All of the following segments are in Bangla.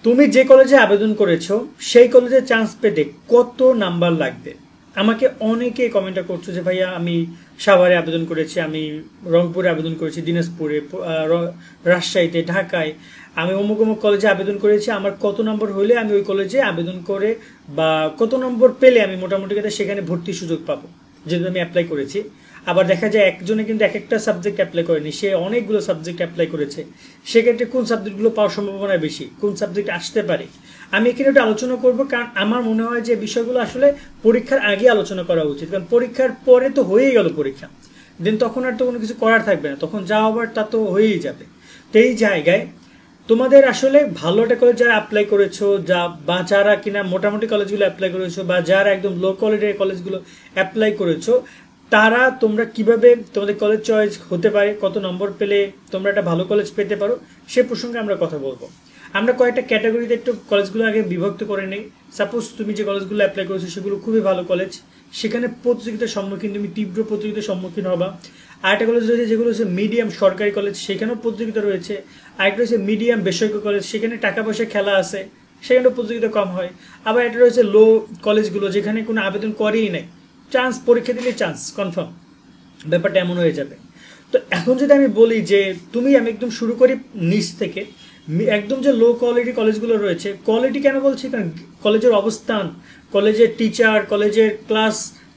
তুমি যে কলেজে আবেদন করেছো সেই কলেজে চান্স পেতে কত নাম্বার লাগবে? আমাকে অনেকে কমেন্ট করছো যে ভাইয়া আমি সাভারে আবেদন করেছি, আমি রংপুরে আবেদন করেছি, দিনাজপুরে, রাজশাহীতে, ঢাকায়, আমি অমুক অমুক কলেজে আবেদন করেছি, আমার কত নম্বর হলে আমি ওই কলেজে আবেদন করে বা কত নম্বর পেলে আমি মোটামুটি সেখানে ভর্তির সুযোগ পাবো, যেহেতু আমি অ্যাপ্লাই করেছি। আবার দেখা যায় একজনে কিন্তু এক একটা সাবজেক্ট অ্যাপ্লাই করেনি, সে অনেকগুলো সাবজেক্ট অ্যাপ্লাই করেছে, সেক্ষেত্রে কোন সাবজেক্টগুলো পাওয়ার সম্ভাবনা বেশি, কোন সাবজেক্ট আসতে পারে, আমি এখানে একটু আলোচনা করব। কারণ আমার মনে হয় যে বিষয়গুলো আসলে পরীক্ষার আগে আলোচনা করা উচিত, কারণ পরীক্ষার পরে তো হয়েই গেল পরীক্ষা, দেন তখন আর তো কোনো কিছু করার থাকবে না, তখন যা হবার তা তো হয়েই যাবে। তো এই জায়গায় তোমাদের আসলে ভালো একটা কলেজ যারা অ্যাপ্লাই করেছো, বা যারা কিনা মোটামুটি কলেজগুলো অ্যাপ্লাই করেছো, বা যারা একদম লো কোয়ালিটির কলেজগুলো অ্যাপ্লাই করেছো, তারা তোমরা কিভাবে তোমাদের কলেজ চয়েস হতে পারে, কত নম্বর পেলে তোমরা একটা ভালো কলেজ পেতে পারো, সে প্রসঙ্গে আমরা কথা বলবো। আমরা কয়েকটা ক্যাটাগরিতে একটু কলেজগুলো আগে বিভক্ত করে নেই। সাপোজ তুমি যে কলেজগুলো অ্যাপ্লাই করেছো সেগুলো খুবই ভালো কলেজ, সেখানে প্রতিযোগিতার সম্মুখীন, তুমি তীব্র প্রতিযোগিতার সম্মুখীন হবা। আরেকটা কলেজ রয়েছে যেগুলো হচ্ছে মিডিয়াম সরকারি কলেজ, সেখানেও প্রতিযোগিতা রয়েছে। আরেকটা হচ্ছে মিডিয়াম বেসরকারি কলেজ, সেখানে টাকা পয়সা খেলা আছে, সেখানেও প্রতিযোগিতা কম হয়। আবার এটা রয়েছে লো কলেজগুলো, যেখানে কোনো আবেদন করেই নাই, চান্স পরীক্ষা দিলে চান্স কনফার্ম, ব্যাপারটা এমন হয়ে যাবে। তো এখন যদি আমি বলি যে আমি একদম শুরু করি নিচ থেকে, একদম যে লো কোয়ালিটি কলেজগুলো রয়েছে, কোয়ালিটি কেন বলছি, কারণ কলেজের অবস্থান, কলেজের টিচার, কলেজের ক্লাস,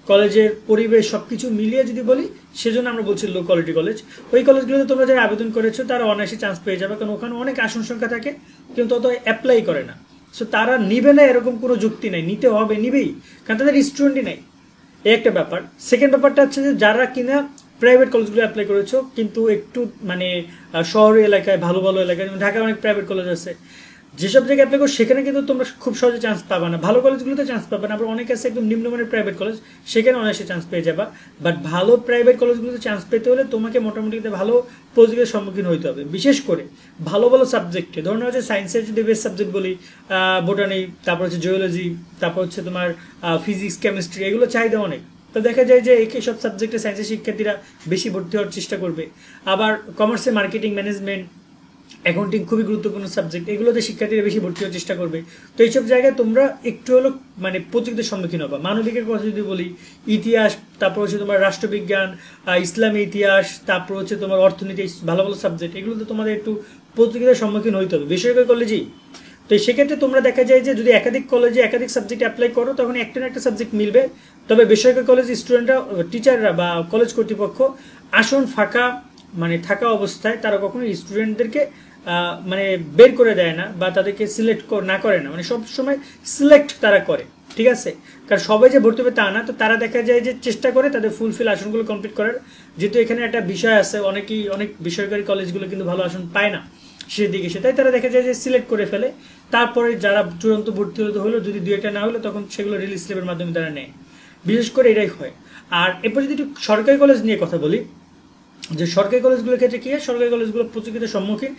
কলেজের পরিবেশ সবকিছু মিলিয়ে যদি বলি, সেজন্য আমরা বলছি লো কোয়ালিটি কলেজ। ওই কলেজগুলোতে তোমরা যারা আবেদন করেছো তারা অনায়াসে চান্স পেয়ে যাবে, কারণ ওখানে অনেক আসন সংখ্যা থাকে, কিন্তু অত অ্যাপ্লাই করে না। সো তারা নিবে না এরকম কোনো যুক্তি নাই, নিতে হবে, নিবেই, কারণ তাদের স্টুডেন্টই নাই, এই একটা ব্যাপার। সেকেন্ড ব্যাপারটা হচ্ছে যে যারা কিনা প্রাইভেট কলেজগুলো অ্যাপ্লাই করেছো, কিন্তু একটু শহরের এলাকায়, ভালো ভালো এলাকায়, যেমন ঢাকায় অনেক প্রাইভেট কলেজ আছে, যেসব জায়গায় অ্যাপ্লাই করো সেখানে কিন্তু তোমরা খুব সহজে চান্স পাবা না, ভালো কলেজগুলোতে চান্স পাবে না। আবার অনেক আছে একদম নিম্নমানের প্রাইভেট কলেজ, সেখানে অনায়াসে চান্স পেয়ে যাবা। বাট ভালো প্রাইভেট কলেজগুলোতে চান্স পেতে হলে তোমাকে মোটামুটি ভালো প্রতিযোগিতার সম্মুখীন হতে হবে, বিশেষ করে ভালো ভালো সাবজেক্টে। ধরুন হচ্ছে সায়েন্সের যদি বেস্ট সাবজেক্ট বলি, বোটানি, তারপর হচ্ছে জিওলজি, তারপর হচ্ছে তোমার ফিজিক্স, কেমিস্ট্রি, এগুলো চাহিদা অনেক। তো দেখা যায় যে এইসব সাবজেক্টে সায়েন্সের শিক্ষার্থীরা বেশি ভর্তি হওয়ার চেষ্টা করবে। আবার কমার্সে মার্কেটিং, ম্যানেজমেন্ট, অ্যাকাউন্টিং খুবই গুরুত্বপূর্ণ সাবজেক্ট, এগুলোতে শিক্ষার্থীরা বেশি ভর্তি হওয়ার চেষ্টা করবে। তো এইসব জায়গায় তোমরা একটু হলো প্রতিযোগিতার সম্মুখীন হবা। মানবিকের কথা যদি বলি, ইতিহাস, তারপর হচ্ছে তোমার রাষ্ট্রবিজ্ঞান, ইসলামী ইতিহাস, তারপর হচ্ছে তোমার অর্থনীতি, ভালো ভালো সাবজেক্ট, এগুলোতে তোমাদের একটু প্রতিযোগিতার সম্মুখীন হইতে হবে বেসরকারি কলেজেই। তো সেক্ষেত্রে তোমরা দেখা যায় যে যদি একাধিক কলেজে একাধিক সাবজেক্ট অ্যাপ্লাই করো, তখন একটা না একটা সাবজেক্ট মিলবে। তবে বেসরকারি কলেজ স্টুডেন্টরা, টিচাররা বা কলেজ কর্তৃপক্ষ আসন ফাঁকা থাকা অবস্থায় তারা কখনো স্টুডেন্টদেরকে বের করে দেয় না, বা তাদেরকে সিলেক্ট না করে না, সব সময় সিলেক্ট তারা করে, ঠিক আছে? কারণ সবাই যে ভর্তি হবে তা না, তো তারা দেখা যায় যে চেষ্টা করে তাদের ফুলফিল আসনগুলো কমপ্লিট করার। যেহেতু এখানে একটা বিষয় আছে, অনেক বেসরকারি কলেজগুলো কিন্তু ভালো আসন পায় না সেদিকে, সেটাই তারা দেখা যায় যে সিলেক্ট করে ফেলে। তারপরে যারা চূড়ান্ত ভর্তি হলো, যদি দুই একটা না হলো, তখন সেগুলো রিলিজ স্লিপের মাধ্যমে তারা নেয়, বিশেষ করে এটাই হয়। আর এরপর যদি একটু সরকারি কলেজ নিয়ে কথা বলি, যে সরকারি কলেজগুলোর ক্ষেত্রে কি হয়, সরকারি কলেজগুলো প্রতিযোগিতার সম্মুখীন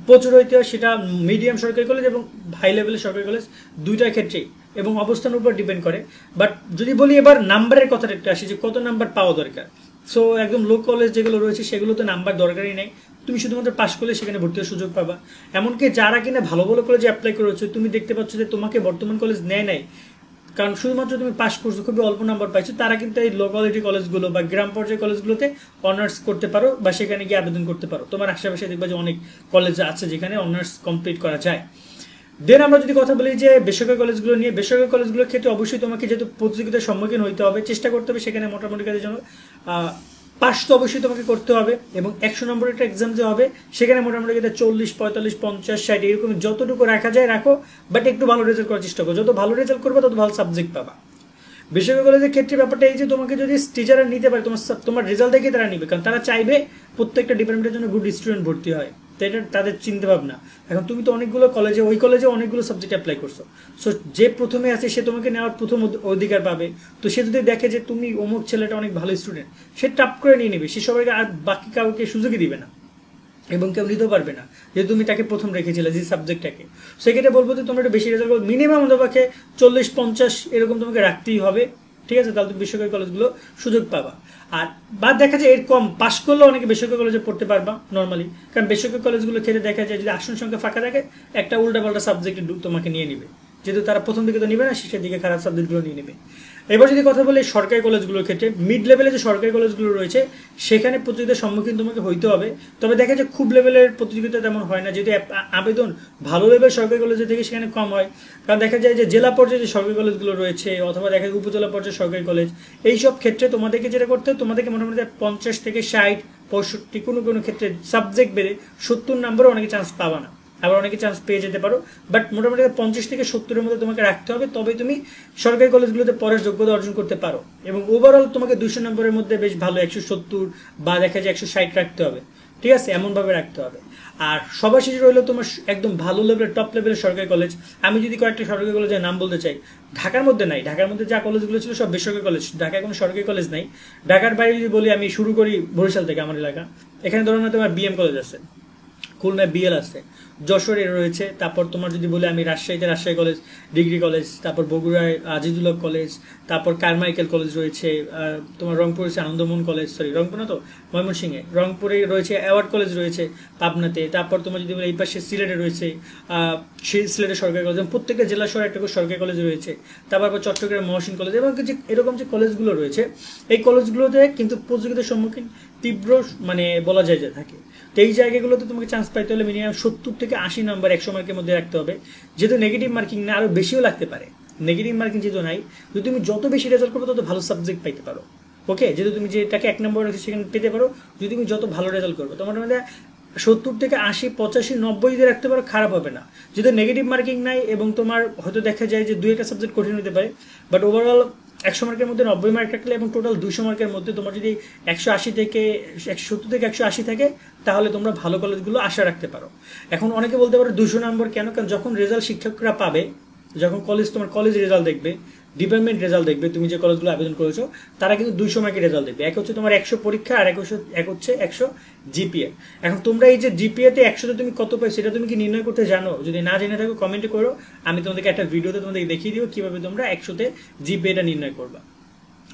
প্রচুর হইতে হয়, সেটা মিডিয়াম সরকারি কলেজ এবং হাই লেভেলের সরকারি কলেজ, দুইটার ক্ষেত্রেই, এবং অবস্থানের উপর ডিপেন্ড করে। বাট যদি বলি এবার নাম্বারের কথাটা একটু আসি, যে কত নাম্বার পাওয়া দরকার। সো একদম লো কলেজ যেগুলো রয়েছে সেগুলোতে নাম্বার দরকারই নেই, তুমি শুধুমাত্র পাস করলে সেখানে ভর্তি হওয়ার সুযোগ পাবা। এমনকি যারা কিনা ভালো ভালো কলেজে অ্যাপ্লাই করেছো, তুমি দেখতে পাচ্ছ যে তোমাকে বর্তমান কলেজ নেয় নাই, কারণ শুধুমাত্র তুমি পাস করছো, খুবই অল্প নাম্বার পাইছো, তারা কিন্তু এই লো কোয়ালিটি কলেজগুলো বা গ্রাম পর্যায়ের কলেজগুলোতে অনার্স করতে পারো, বা সেখানে গিয়ে আবেদন করতে পারো। তোমার আশেপাশে দেখবা যে অনেক কলেজ আছে যেখানে অনার্স কমপ্লিট করা যায়। দেন আমরা যদি কথা বলি যে বেসরকারি কলেজগুলো নিয়ে, বেসরকারি কলেজগুলোর ক্ষেত্রে অবশ্যই তোমাকে যেহেতু প্রতিযোগিতার সম্মুখীন হইতে হবে, চেষ্টা করতে হবে সেখানে মোটামুটি কাজের জন্য পাস তো অবশ্যই তোমাকে করতে হবে, এবং 100 নম্বরের একটা এক্সাম যে হবে সেখানে মোটামুটি 40, 45, 50, 60 এরকম যতটুকু রাখা যায় রাখো, বাট একটু ভালো রেজাল্ট করার চেষ্টা করো। যত ভালো রেজাল্ট করবে তত ভালো সাবজেক্ট পাবা। বেসরকারি কলেজের ক্ষেত্রে ব্যাপারটা এই যে তোমাকে যদি টিচাররা নিতে পারে, তোমার রেজাল্ট দেখে তারা নিবে, কারণ তারা চাইবে প্রত্যেকটা ডিপার্টমেন্টের জন্য গুড স্টুডেন্ট ভর্তি হয়, তো এটা তাদের চিন্তা ভাবনা। এখন তুমি তো অনেকগুলো কলেজে, ওই কলেজে অনেকগুলো সাবজেক্ট অ্যাপ্লাই করছো, সো যে প্রথমে আছে সে তোমাকে নেওয়ার প্রথম অধিকার পাবে। তো সে যদি দেখে যে তুমি অমুক ছেলেটা অনেক ভালো স্টুডেন্ট, সে টাপ করে নিয়ে নেবে, সে সবাইকে আর বাকি কাউকে সুযোগই দিবে না, এবং কেউ নিতেও পারবে না, যেহেতু তুমি তাকে প্রথম রেখেছিলে যে সাবজেক্টটাকে। সেক্ষেত্রে বলবো যে তোমরা একটু বেশি রেজাল্ট করো, মিনিমাম তোমাকে 40, 50 এরকম তোমাকে রাখতেই হবে, ঠিক আছে, তাহলে তুমি বেসরকারি কলেজগুলো সুযোগ পাবা। আর বাদ দেখা যায় এর কম পাশ করলেও অনেকে বেসরকারি কলেজে পড়তে পারবা নর্মালি, কারণ বেসরকারি কলেজগুলো ক্ষেত্রে দেখা যায় যদি আসন সংখ্যা ফাঁকা থাকে একটা উল্টাপাল্টা সাবজেক্টে তোমাকে নিয়ে নিবে, যেহেতু তারা প্রথম দিকে তো নিবে না, শেষের দিকে খারাপ সাবজেক্টগুলো নিয়ে নেবে। এবার যদি কথা বলি সরকারি কলেজগুলোর ক্ষেত্রে, মিড লেভেলে যে সরকারি কলেজগুলো রয়েছে সেখানে প্রতিযোগিতার সম্মুখীন তোমাকে হইতে হবে। তবে দেখা যায় খুব লেভেলের প্রতিযোগিতা তেমন হয় না, যেহেতু আবেদন ভালো লেভেল সরকারি কলেজে থেকে সেখানে কম হয়। কারণ দেখা যায় যে জেলা পর্যায়ে যে সরকারি কলেজগুলো রয়েছে অথবা দেখা যায় উপজেলা পর্যায়ে সরকারি কলেজ, এইসব ক্ষেত্রে তোমাদেরকে যেটা করতে হবে, তোমাদেরকে মোটামুটি 50 থেকে 60, 65 কোনো কোনো ক্ষেত্রে সাবজেক্ট বেড়ে 70 নম্বরে অনেকে চান্স পাবা না, আবার অনেকে চান্স পেয়ে যেতে পারো। বাট মোটামুটি 50 থেকে 70-এর মধ্যে তোমাকে রাখতে হবে, তবে তুমি সরকারি কলেজগুলোতে পড়ার যোগ্যতা অর্জন করতে পারো। এবং ওভারঅল তোমাকে 200 নম্বরের মধ্যে বেশ ভালো 170 বা দেখা যায় 160 রাখতে হবে, ঠিক আছে, এমনভাবে রাখতে হবে। আর সবার শেষে রইলো তোমার একদম ভালো লেভেলের টপ লেভেলের সরকারি কলেজ। আমি যদি কয়েকটা সরকারি কলেজের নাম বলতে চাই, ঢাকার মধ্যে নাই, ঢাকার মধ্যে যা কলেজগুলো ছিল সব বেসরকারি কলেজ, ঢাকায় কোনো সরকারি কলেজ নাই। ঢাকার বাইরে যদি বলি, আমি শুরু করি বরিশাল থেকে, আমার এলাকা, এখানে ধরো না তোমার বিএম কলেজ আছে, খুলনায় বিএল আছে, যশোরে রয়েছে, তারপর তোমার যদি বলি আমি রাজশাহীতে রাজশাহী কলেজ ডিগ্রি কলেজ, তারপর বগুড়ায় আজিজুল হক কলেজ, তারপর কারমাইকেল কলেজ রয়েছে, তোমার রংপুরে রয়েছে আনন্দমোহন কলেজ, সরি রংপুর না তো ময়মনসিংহে, রংপুরে রয়েছে অ্যাওয়ার্ড কলেজ রয়েছে পাবনাতে, তারপর তোমার যদি বলি এই পাশে সিলেটে রয়েছে সিলেটের সরকারি কলেজ, প্রত্যেকটা জেলা শহরে একটা করে সরকারি কলেজ রয়েছে, তারপর চট্টগ্রাম মহসিন কলেজ, এবং যে এরকম যে কলেজগুলো রয়েছে এই কলেজগুলোতে কিন্তু প্রতিযোগিতার সম্মুখীন তীব্র মানে বলা যায় যে থাকে। তো এই জায়গাগুলোতে তোমাকে চান্স পাইতে হলে মিনিমাম 70 থেকে 80 নম্বর 100 মার্কের মধ্যে রাখতে হবে, যেহেতু নেগেটিভ মার্কিং না আরো বেশিও লাগতে পারে। নেগেটিভ মার্কিং যেহেতু নাই, যদি তুমি যত বেশি রেজাল্ট করবে তত ভালো সাবজেক্ট পাইতে পারো। ওকে, যেহেতু তুমি যেটাকে 1 নম্বর রাখছো সেখানে পেতে পারো যদি তুমি যত ভালো রেজাল্ট করবে। তোমার মধ্যে 70 থেকে 80, 85, 90 দিয়ে রাখতে পারো, খারাপ হবে না। যেহেতু নেগেটিভ মার্কিং নাই এবং তোমার হয়তো দেখা যায় যে 2-1টা সাবজেক্ট কঠিন হতে পারে, বাট ওভারঅল 100 মার্কের মধ্যে 90 মার্ক রাখলে এবং টোটাল 200 মার্কের মধ্যে তোমার যদি 170 থেকে 180 থাকে, তাহলে তোমরা ভালো কলেজগুলো আশা রাখতে পারো। এখন অনেকে বলতে পারো 200 নম্বর কেন? কারণ যখন রেজাল্ট শিক্ষকরা পাবে, যখন তোমার কলেজ রেজাল্ট দেখবে, ডিপার্টমেন্ট রেজাল্ট দেখবে, তুমি যে কলেজগুলো আবেদন করেছো তারা কিন্তু 200 মার্কের রেজাল্ট দেখবে। এক হচ্ছে তোমার 100 পরীক্ষা, আর এক হচ্ছে 100 জিপিএ। এখন তোমরা এই যে জিপিএতে 100তে তুমি কত পাই সেটা তুমি কি নির্ণয় করতে জানো? যদি না জেনে থাকো কমেন্টে করো, আমি তোমাদেরকে একটা ভিডিওতে তোমাদেরকে দেখিয়ে দিব কিভাবে তোমরা 100তে জিপিএটা নির্ণয় করবা।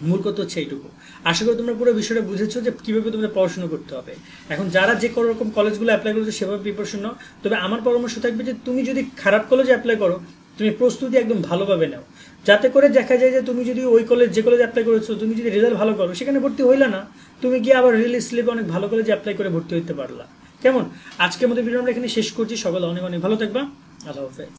মূল কথা হচ্ছে এইটুকু। আশা করি তোমরা পুরো বিষয়টা বুঝেছো যে কিভাবে তোমাদের পড়াশোনা করতে হবে। এখন যারা যে কোনো রকম কলেজগুলো অ্যাপ্লাই করেছো সেভাবে প্রিপারেশন নাও। তবে আমার পরামর্শ থাকবে যে তুমি যদি খারাপ কলেজে অ্যাপ্লাই করো, তুমি প্রস্তুতি একদম ভালোভাবে নাও, যাতে করে দেখা যায় যে তুমি যদি ওই কলেজ যে কলেজে অ্যাপ্লাই করেছো তুমি যদি রেজাল্ট ভালো করো সেখানে ভর্তি হইলা না, তুমি গিয়ে আবার রিলিজ স্লিপে অনেক ভালো কলেজে অ্যাপ্লাই করে ভর্তি হইতে পারলা। কেমন? আজকের মতো ভিডিও আমরা এখানে শেষ করছি। সকলে অনেক অনেক ভালো থাকবা। আল্লাহ হাফেজ।